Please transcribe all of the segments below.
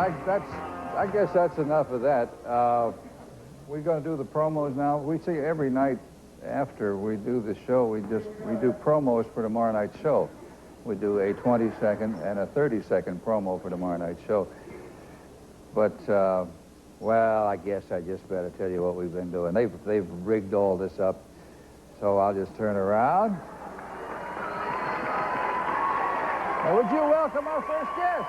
I guess that's enough of that. We're going to do the promos now. We see every night after we do the show, we do promos for tomorrow night's show. We do a 20-second and a 30-second promo for tomorrow night's show. But, well, I guess I just better tell you what we've been doing. They've rigged all this up, so I'll just turn around. Now, would you welcome our first guest?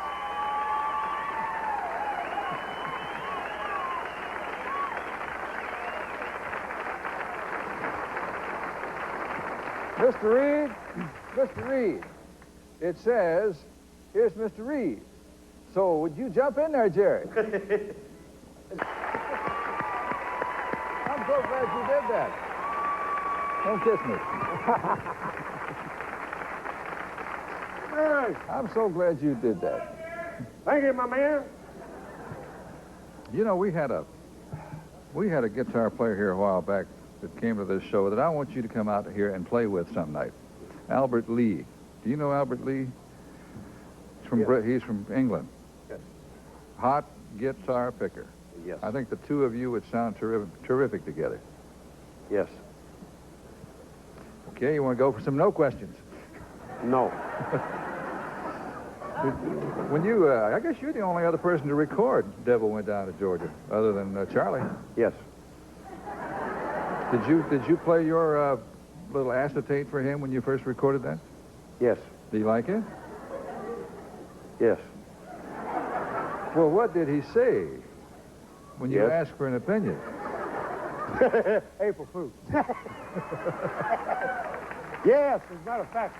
Mr. Reed, Mr. Reed, it says, here's Mr. Reed. So would you jump in there, Jerry? I'm so glad you did that. Don't kiss me. I'm so glad you did that. Thank you, my man. You know, we had a guitar player here a while back that came to this show that I want you to come out here and play with some night. Albert Lee. Do you know Albert Lee? He's from England. Yes. Hot guitar picker. Yes. I think the two of you would sound terrific together. Yes. Okay, you want to go for some no questions? No. When you, I guess you're the only other person to record Devil Went Down to Georgia, other than Charlie. Yes. Did you play your little acetate for him when you first recorded that? Yes. Do you like it? Yes. Well, what did he say when you Yes. asked for an opinion? April Fool. Yes, as a matter of fact.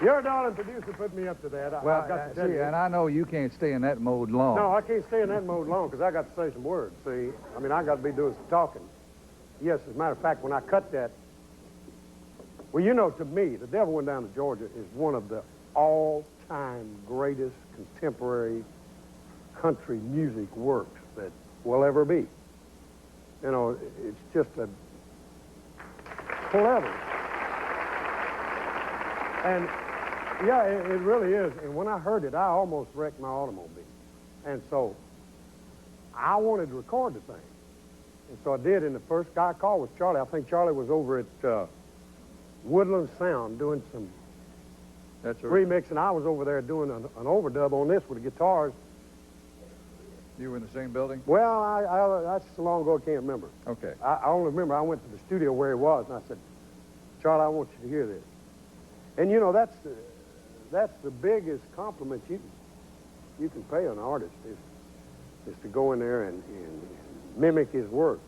Your darling producer put me up to that. Well, I've got to tell you. and I know you can't stay in that mode long. No, I can't stay in that mode long because I got to say some words, see? I mean, I got to be doing some talking. Yes, as a matter of fact, when I cut that, well, you know, to me, The Devil Went Down to Georgia is one of the all-time greatest contemporary country music works that will ever be. You know, it's just a clever. And, yeah, it really is. And when I heard it, I almost wrecked my automobile. And so I wanted to record the thing. And so I did, and the first guy I called was Charlie. I think Charlie was over at Woodland Sound doing some remix, and I was over there doing an overdub on this with the guitars. You were in the same building? Well, that's so long ago I can't remember. Okay. I only remember I went to the studio where he was, and I said, Charlie, I want you to hear this. And, you know, that's the biggest compliment you can pay an artist is to go in there and mimic his work.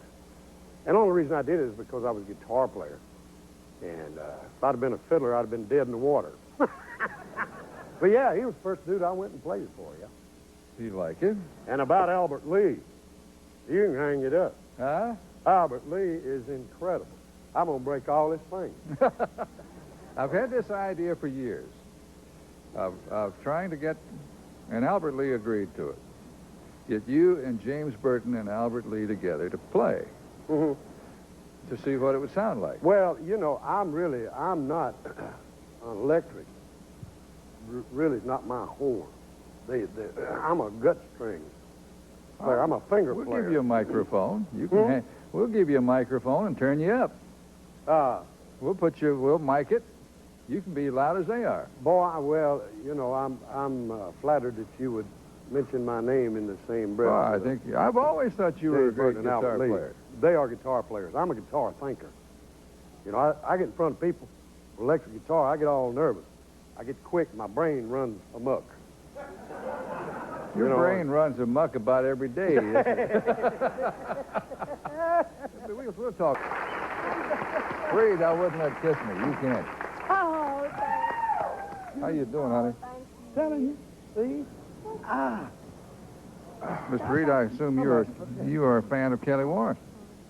And the only reason I did it is because I was a guitar player. And if I'd have been a fiddler, I'd have been dead in the water. But, yeah, he was the first dude I went and played it for, yeah. You like it? And about Albert Lee, you can hang it up. Huh? Albert Lee is incredible. I'm going to break all his things. I've had this idea for years of trying to get, and Albert Lee agreed to it, get you and James Burton and Albert Lee together to play to see what it would sound like. Well, you know, I'm not an electric. Really, it's not my horn. I'm a gut string player. I'm a finger player. We'll give you a microphone. You can. We'll give you a microphone and turn you up. We'll mic it. You can be loud as they are. Boy, well, you know, I'm flattered that you would mention my name in the same breath. Well, I've always thought you were a great guitar player. They are guitar players. I'm a guitar thinker. You know, I get in front of people with electric guitar, I get all nervous. I get quick, my brain runs amok. Your brain runs amok about every day. We'll talk. Reed, I wouldn't let kiss me. You can't. Oh, How you doing, honey? Telling you, see? Mr. Reed, I assume you are a fan of Kelli Warren.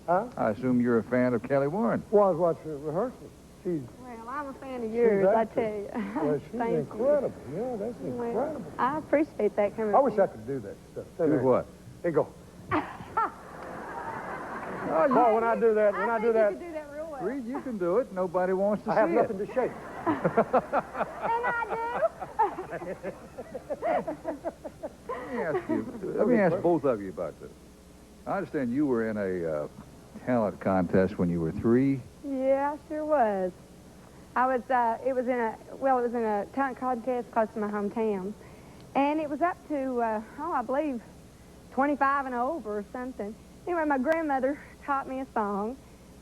Huh? I assume you're a fan of Kelli Warren. Well, I was watching the rehearsal. She's well, I'm a fan of yours, I tell you. Well, she's Thank incredible. You. Yeah, that's incredible. Well, I appreciate that coming I wish from I could do that stuff. Do what? Hey, go. Oh, when I do that, You could do that real well. Reed, you can do it. Nobody wants to see I have it. nothing to shake. And I do. Let me ask both of you about this. I understand you were in a talent contest when you were 3. Yeah, I sure was. I was, it was in a talent contest close to my hometown. And it was up to, I believe 25 and over or something. Anyway, my grandmother taught me a song.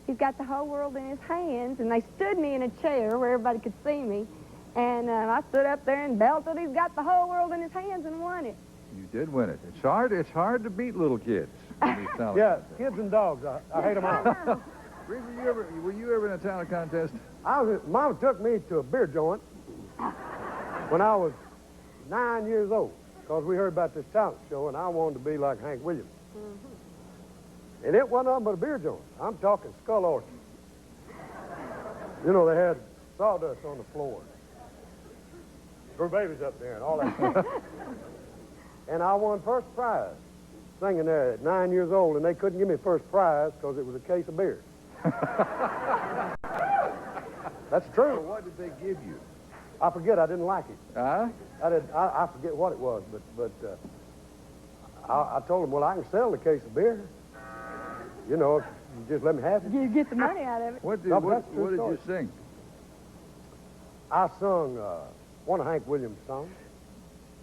He's got the whole world in his hands, and they stood me in a chair where everybody could see me. And I stood up there and belted, he's got the whole world in his hands, and won it. You did win it. It's hard to beat little kids. Yeah, kids and dogs, I hate them all. Reed, were you ever in a talent contest? Mama took me to a beer joint when I was 9 years old, because we heard about this talent show, and I wanted to be like Hank Williams. Mm-hmm. And it wasn't nothing but a beer joint. I'm talking Skull Orchard. You know, they had sawdust on the floor. Her babies up there and all that stuff. And I won first prize singing there at 9 years old, and they couldn't give me first prize because it was a case of beer. That's true. So what did they give you? I forget. I didn't like it. Huh? I forget what it was, but I told them, well, I can sell the case of beer. You know, if you just let me have it. You get the money out of it. What did you sing? I sung one of Hank Williams' songs.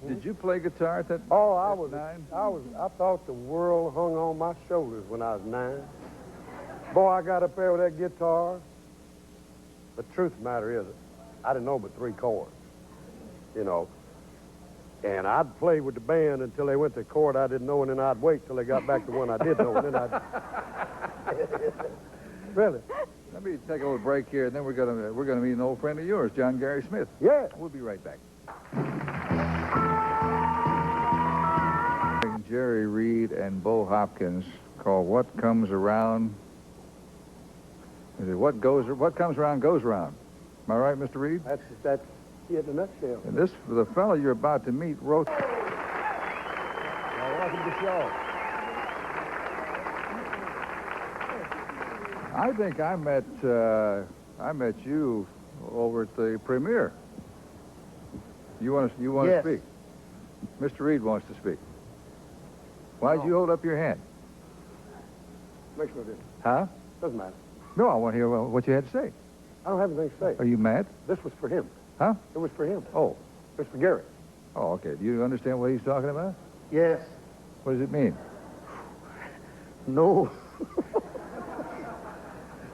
Did you play guitar at that? Oh, I thought the world hung on my shoulders when I was 9. Boy, I got up there with that guitar. The truth of the matter is, I didn't know but 3 chords, you know. And I'd play with the band until they went to chord I didn't know, and then I'd wait till they got back to one I did know, and then I'd... Really? Let me take a little break here, and then we're gonna meet an old friend of yours, JohnGary Smith. Yeah. We'll be right back. Jerry Reed and Bo Hopkins, called "What Comes Around." Is it what comes around goes around? Am I right, Mr. Reed? That's it in a nutshell. And the fellow you're about to meet wrote. Well, welcome to the show. I think I met you over at the premiere. You want Yes. to speak? Mr. Reed wants to speak. Why'd you hold up your hand? Makes no difference. Huh? Doesn't matter. No, I want to hear what you had to say. I don't have anything to say. Are you mad? This was for him. Huh? It was for him. Oh. It was for Gary. Oh, okay. Do you understand what he's talking about? Yes. What does it mean? No.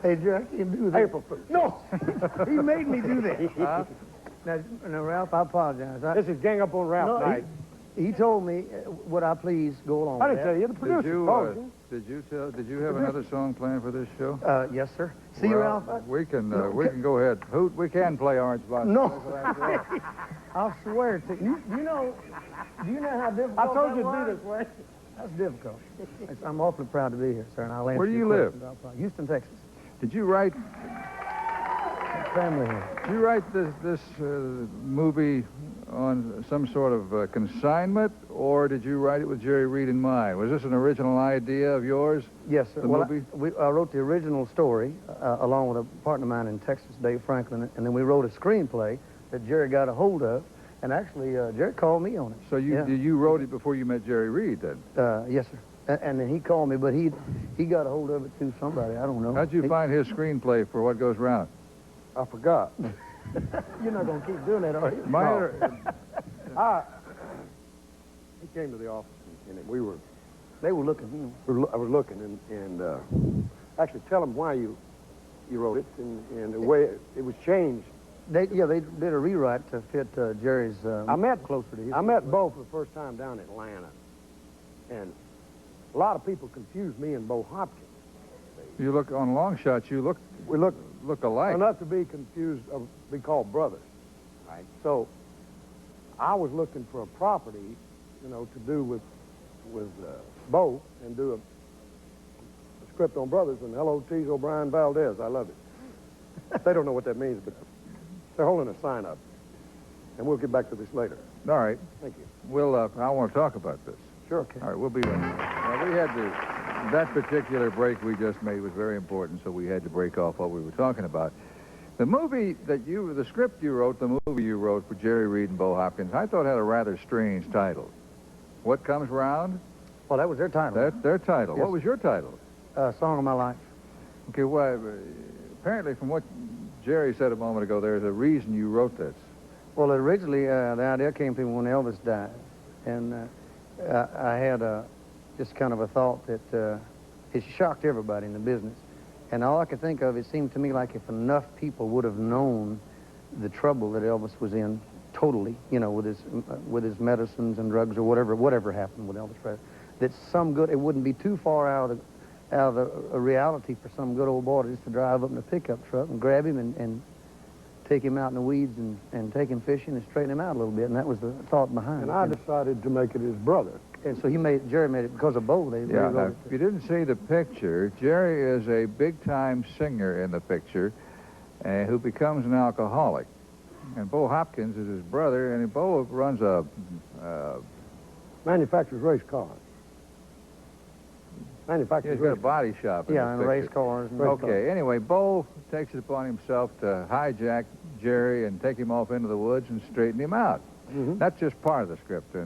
Hey, Jerry, I can't do that. April Fool. No! He made me do that. Huh? Now, Ralph, I apologize. This is Gang Up on Ralph night. He told me, would I please go along I with didn't tell you. The producer told you. Did you have another song planned for this show? that. Yes, sir. See, Well, Ralph? we can go ahead. Hoot, we can play Orange Blossom. No. I'll swear to you. Do you know how difficult I told that you to was? do this way. That's difficult. I'm awfully proud to be here, sir, and I'll answer Where do your you live? questions. Houston, Texas. Did you write Family here. Did you write this movie on some sort of consignment, or did you write it with Jerry Reed in mind? Was this an original idea of yours? Yes, sir. The Well, movie? I wrote the original story along with a partner of mine in Texas, Dave Franklin, and then we wrote a screenplay that Jerry got a hold of, and actually Jerry called me on it. So you wrote it before you met Jerry Reed, then? Yes, sir. And then he called me, but he got a hold of it through somebody. I don't know. How'd you find his screenplay for What Goes Round? I forgot. You're not going to keep doing that, are you? He came to the office, and They were looking. I was looking, and actually tell him why you wrote it, and the way it was changed. They did a rewrite to fit Jerry's closer to his. I met Bo for the first time down in Atlanta, and a lot of people confused me and Bo Hopkins. You look on long shots. You look alike. Enough to be confused, be called brothers, right? So I was looking for a property, to do with Bo and do a script on brothers, and L.O.T.'s O'Brien Valdez. I love it. They don't know what that means, but they're holding a sign up, and we'll get back to this later. All right. Thank you. I want to talk about this. Sure. Okay. All right, we'll be right back. Now, we had that particular break we just made was very important, so we had to break off what we were talking about. The script you wrote, the movie you wrote for Jerry Reed and Bo Hopkins, I thought had a rather strange title. What Comes Round? Well, that was their title. That's their title. Yes. What was your title? Song of My Life. Okay, well, apparently from what Jerry said a moment ago, there's a reason you wrote this. Well, originally, the idea came to me when Elvis died. And I had just kind of a thought that it shocked everybody in the business. And all I could think of, it seemed to me like if enough people would have known the trouble that Elvis was in totally, you know, with his medicines and drugs or whatever happened with Elvis Presley, that some good, it wouldn't be too far out of a reality for some good old boy just to drive up in a pickup truck and grab him and take him out in the weeds and take him fishing and straighten him out a little bit. And that was the thought behind it. And I decided to make it his brother. And so Jerry made it because of Bo. Yeah, now, if you didn't see the picture, Jerry is a big-time singer in the picture who becomes an alcoholic. And Bo Hopkins is his brother, and Bo runs a... Manufactures race cars. Manufactures He's got a race body shop in yeah, the and picture. race cars. And Okay, anyway, Bo takes it upon himself to hijack Jerry and take him off into the woods and straighten him out. Mhm. That's just part of the script,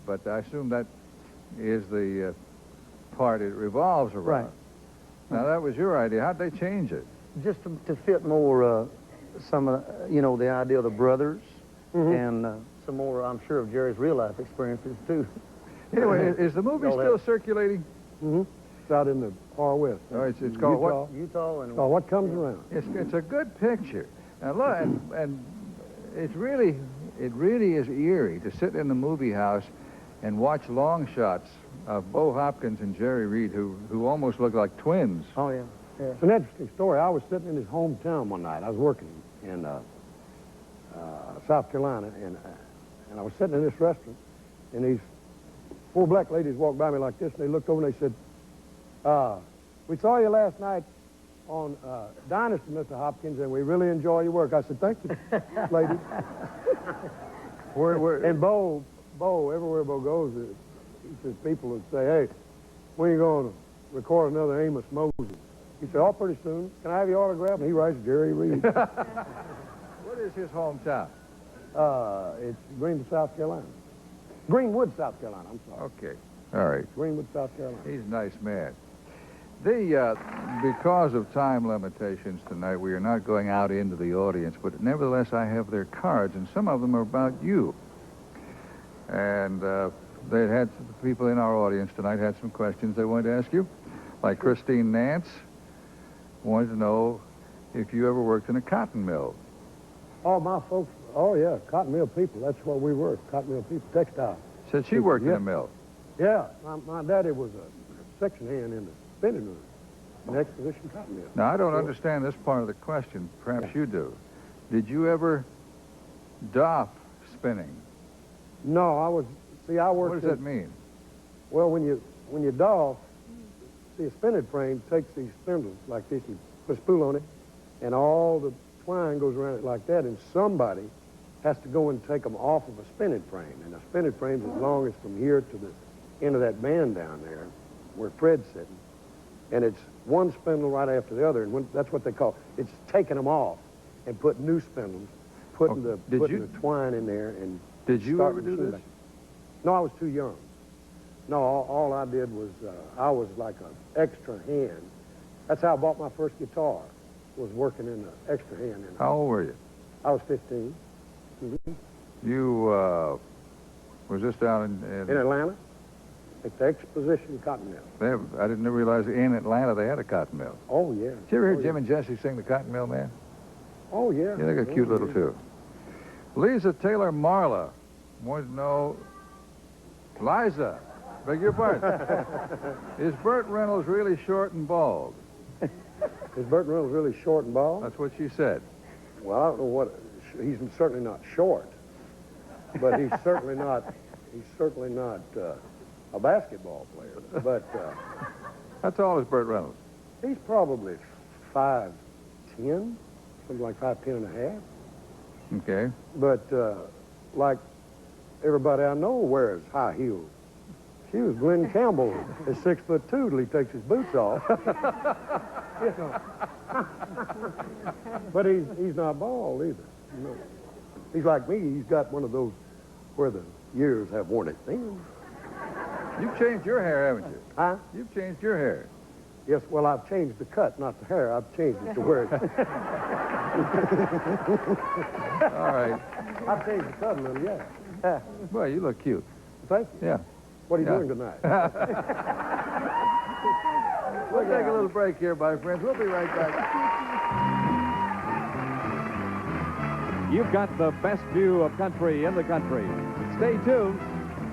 but I assume that is the part it revolves around. Right. Now, that was your idea. How'd they change it? Just to fit more some of, you know, the idea of the brothers and some more, I'm sure, of Jerry's real-life experiences, too. Anyway, is the movie All still that. circulating? It's out in the far west. Oh, it's called what? Utah and... Oh, What Comes Around. It's a good picture. Now, look, and it really is eerie to sit in the movie house and watch long shots of Bo Hopkins and Jerry Reed, who almost look like twins. Oh, yeah. Yeah. It's an interesting story. I was sitting in his hometown one night. I was working in South Carolina, and I was sitting in this restaurant, and these four black ladies walked by me like this, and they looked over and they said, we saw you last night on Dynasty, Mr. Hopkins, and we really enjoy your work. I said, thank you, ladies. And Bo, everywhere Bo goes, he says people would say, hey, when are you going to record another Amos Moses? He said, oh, pretty soon. Can I have your autograph? And he writes Jerry Reed. What is his hometown? It's Greenwood, South Carolina. Greenwood, South Carolina, I'm sorry. Okay. All right. Greenwood, South Carolina. He's a nice man. Because of time limitations tonight, we are not going out into the audience, but nevertheless, I have their cards, and some of them are about you. And the people in our audience tonight had some questions they wanted to ask you. Like Christine Nance wanted to know if you ever worked in a cotton mill. Oh, my folks, oh, yeah, cotton mill people. That's what we were, cotton mill people, textile. Said she worked in a mill. Yeah, my daddy was a section hand in the spinning room, an exposition cotton mill. Now, I don't understand this part of the question. Perhaps you do. Did you ever doff spinning? No, I worked What does that mean? Well, when you doff, see, a spinning frame takes these spindles like this, you put a spool on it, and all the twine goes around it like that, and somebody has to go and take them off of a spinning frame. And a spinning frame's as long as from here to the end of that band down there, where Fred's sitting, and it's one spindle right after the other, and that's what they call it's taking them off and putting new spindles, putting the twine in there, and Did you ever starting do to this? No, I was too young. No, all I did was, I was like an extra hand. That's how I bought my first guitar, was working in the extra hand. How old were you? I was 15. You, was this down In Atlanta, at the Exposition Cotton Mill. I didn't realize in Atlanta they had a cotton mill. Oh, yeah. Did you ever hear Oh, Jim and Jesse sing the Cotton Mill Man? Oh, yeah. Yeah, they got cute little too. Lisa Taylor Marla wanted to know, Liza, beg your pardon, is Burt Reynolds really short and bald? Is Burt Reynolds really short and bald? That's what she said. Well, I don't know what, he's certainly not short, but he's certainly not a basketball player. But How tall is Burt Reynolds? he's probably 5'10", something like 5'10" and a half. Okay. But like everybody I know wears high heeled She was Glenn Campbell is 6'2" till he takes his boots off. You know. But he's not bald either. You know. He's like me. He's got one of those where the years have worn it thin. You've changed your hair, haven't you? Huh? You've changed your hair. Yes, well, I've changed the cut, not the hair. I've changed it to where it's... All right. I've changed the cut a little, yeah. Well, you look cute. Thank you. Yeah. What are you Yeah. doing tonight? We'll take a little break here, my friends. We'll be right back. You've got the best view of country in the country. Stay tuned.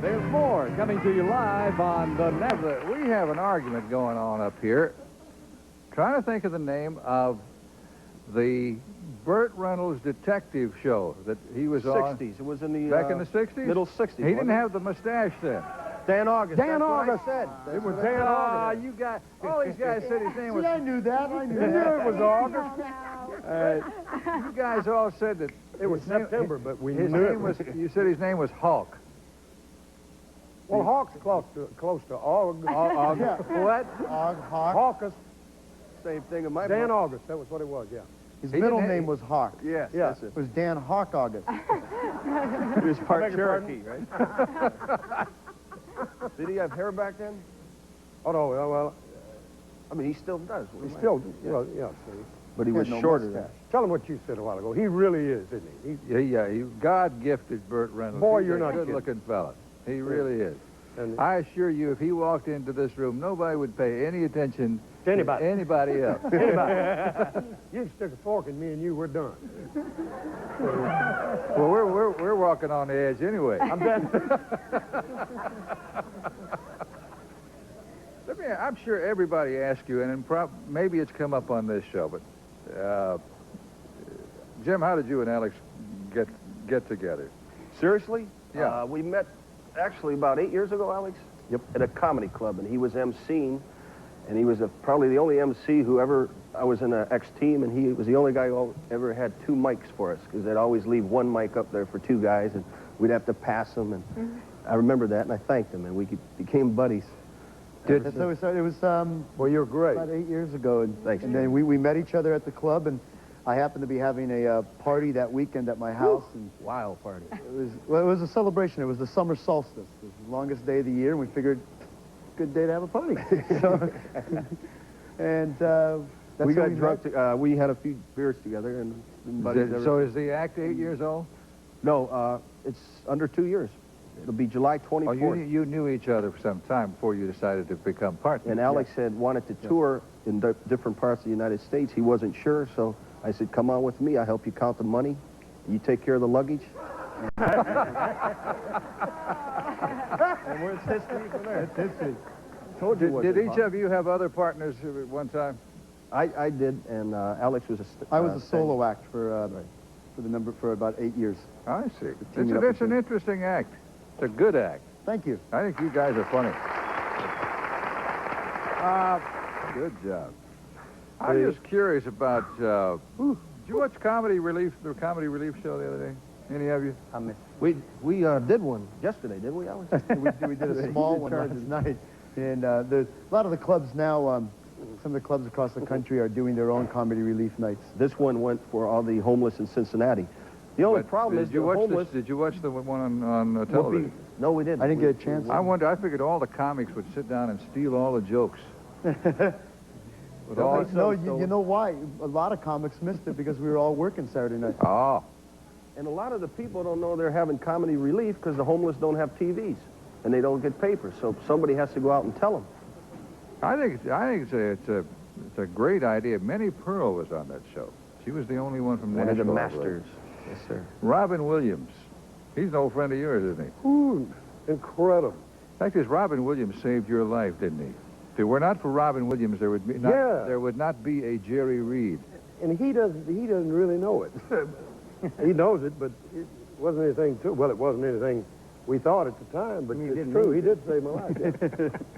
There's more coming to you live on the Nashville. We have an argument going on up here. Trying to think of the name of the Burt Reynolds detective show that he was on. 60s. It was in the... Back in the 60s? Middle 60s. He didn't have the mustache then. Dan August. Dan that's what August. I said. It was Dan August. You guys, all these guys said his name was... I knew that. I knew it was August. You guys all said that... It was his name- September, but we his knew it name was... You said his name was Hawk. Well, Hawk's close to August. Yeah. What? Hawk. Hawkus. Same thing in my Dan book. August. That was what it was, yeah. His He middle didn't- name was Hawk. Yes, Yeah. that's it. It was Dan Hawk August. He was part beg your Cherokee, right? Did he have hair back then? Oh, no, well, I mean, he still does. What he's am I- still, well, yeah, see. But he He was had no shorter mustache. then. Tell him what you said a while ago. He really is, isn't he? Yeah, God gifted Burt Reynolds. Boy, He's you're a not good-looking fella. He really is. And I assure you, if he walked into this room, nobody would pay any attention To anybody. to anybody else. anybody, you can stick a fork in me and you, we're done. Well, we're walking on the edge anyway. I'm done. I'm sure everybody asks you, and maybe it's come up on this show, but Jim, how did you and Alex get together? Seriously? Yeah. We met actually about 8 years ago, Alex. Yep. At a comedy club, and he was emceeing, and he was probably the only MC who ever... I was in an X team, and he was the only guy who ever had 2 mics for us, because they'd always leave 1 mic up there for 2 guys, and we'd have to pass them, and I remember that, and I thanked him, and we became buddies. That's how we started. It was Well, you're great. about 8 years ago. And, Thanks. and then we met each other at the club, and I happened to be having a party that weekend at my house. And Wild party. it was a celebration. It was the summer solstice. It was the longest day of the year, and we figured, good day to have a party. So, and that's We how got drunk. We had a few beers together, and been buddies ever So is the act 8 years old? No, it's under 2 years. It'll be July 24th. Oh, you knew each other for some time before you decided to become partners. And Alex had wanted to tour in different parts of the United States. He wasn't sure, so I said, come on with me. I'll help you count the money. You take care of the luggage. And where's history from there? It's history. Told you what Did to each do. of you have other partners at one time? I did, and Alex was a... I was a solo act for about 8 years. I see. teaming up with It's an you. interesting act. It's a good act. Thank you. I think you guys are funny. Good job. I'm just curious about, did you watch the Comedy Relief show the other day? Any of you? I mean, We did one yesterday, didn't we, Alex? we did a small one last night. And a lot of the clubs now, some of the clubs across the country are doing their own comedy relief nights. This one went for all the homeless in Cincinnati. The only problem is Did you the watch homeless... Did you watch the one on television? No, we didn't. I didn't get a chance. I figured all the comics would sit down and steal all the jokes. With all, No, you know why? A lot of comics missed it because we were all working Saturday night. oh, And a lot of the people don't know they're having comedy relief because the homeless don't have TVs and they don't get papers. So somebody has to go out and tell them. I think it's a great idea. Minnie Pearl was on that show. She was the only one from One of the Nashville, I believe. masters. Yes, sir. Robin Williams. He's an old friend of yours, isn't he? Ooh, incredible. The fact is, Robin Williams saved your life, didn't he? If it were not for Robin Williams, there would not be a Jerry Reed. And he doesn't really know it. He knows it, but it wasn't anything to, well, it wasn't anything we thought at the time, but it's true. He did save my life.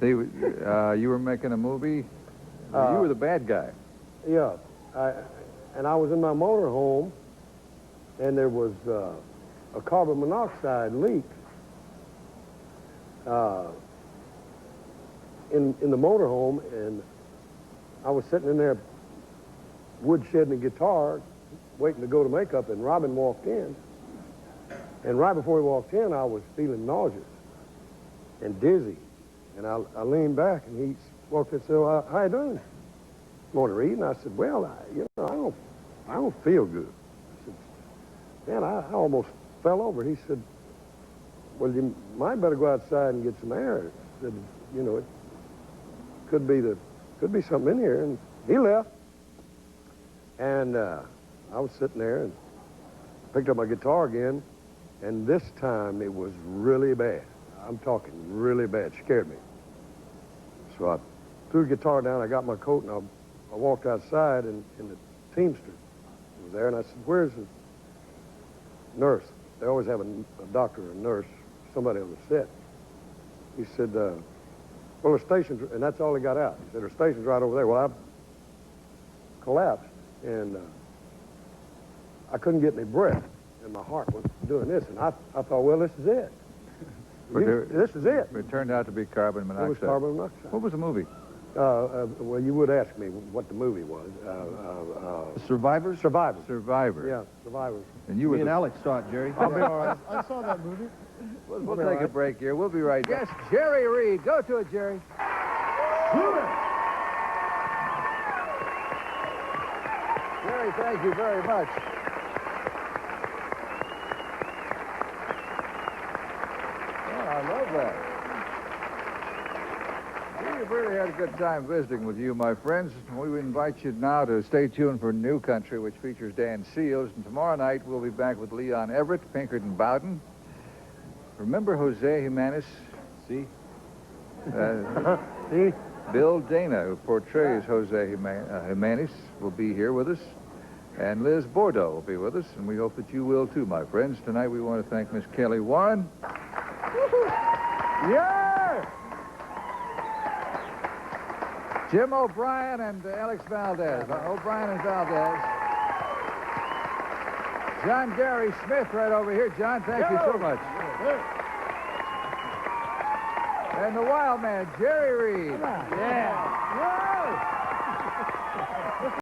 Yeah. You were making a movie. You were the bad guy. Yeah. And I was in my motorhome, and there was a carbon monoxide leak. in the motorhome, and I was sitting in there woodshedding a guitar, waiting to go to makeup, and Robin walked in. And right before he walked in, I was feeling nauseous and dizzy. And I leaned back, and he walked in and said, well, how you doing? Want to read? And I said, well, I don't feel good. I said, man, I almost fell over. He said, well, you might better go outside and get some air. I said, you know, it could be something in here. And he left. And I was sitting there and picked up my guitar again. And this time it was really bad. I'm talking really bad. Scared me. So I threw the guitar down. I got my coat, and I walked outside, and the teamster was there. And I said, where's the nurse? They always have a doctor or a nurse, somebody on the set. He said, well, her station's, and that's all he got out. He said, her station's right over there. Well, I collapsed, and I couldn't get any breath, and my heart was doing this, and I thought, well, this is it. This is it. It turned out to be carbon monoxide. It was carbon monoxide. What was the movie? Well, you would ask me what the movie was. Survivors? Survivors. Survivor. Yeah, Survivors. And you were Me and Alex saw it, Jerry. I'll be all right. I saw that movie. We'll take a break here. We'll be right back. Yes, Jerry Reed. Go to it, Jerry. Jerry, thank you very much. Oh, I love that. We've really had a good time visiting with you, my friends. We invite you now to stay tuned for New Country, which features Dan Seals. And tomorrow night, we'll be back with Leon Everett, Pinkerton Bowden. Remember Jose Jimenez? See? See? Bill Dana, who portrays Jose Jimenez, will be here with us. And Liz Bordeaux will be with us, and we hope that you will too, my friends. Tonight we want to thank Miss Kelli Warren. Yeah! Jim O'Brien and Alex Valdez. O'Brien and Valdez. JohnGary Smith right over here. John, thank you so much. And the wild man, Jerry Reed. Yeah.